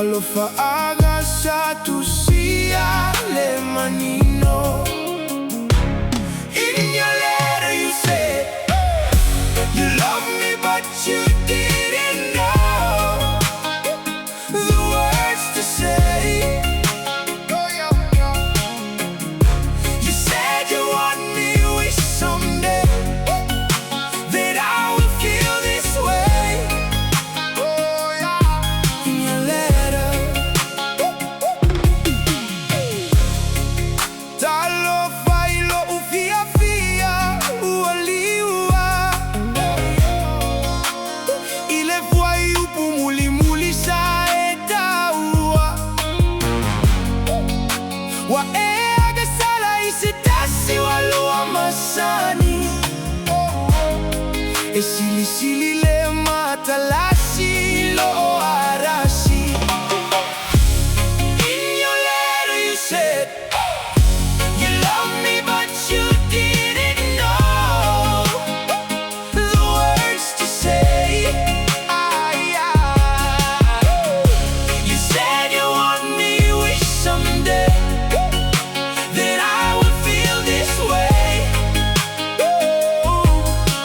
Alofaaga sa Tusi le manino. In your letter you said you love me but you didn't know the words to say. You said you want me, wish someday that I will feel this way. In your letter talo failo ufia fia ualiwa ile foi upumuli muli sa etaua wa ega sala isitasi walua masani esili sili le matalasi lo arashi. In your letter you said you love me but you didn't know the words to say. You said you want me, wish someday that I would feel this way.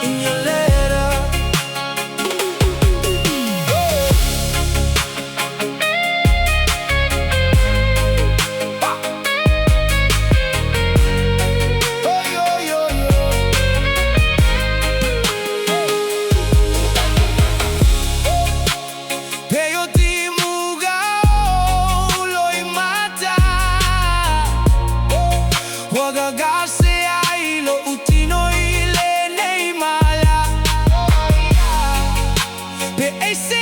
In your letter wagagase ailo utino ile neimala pe ese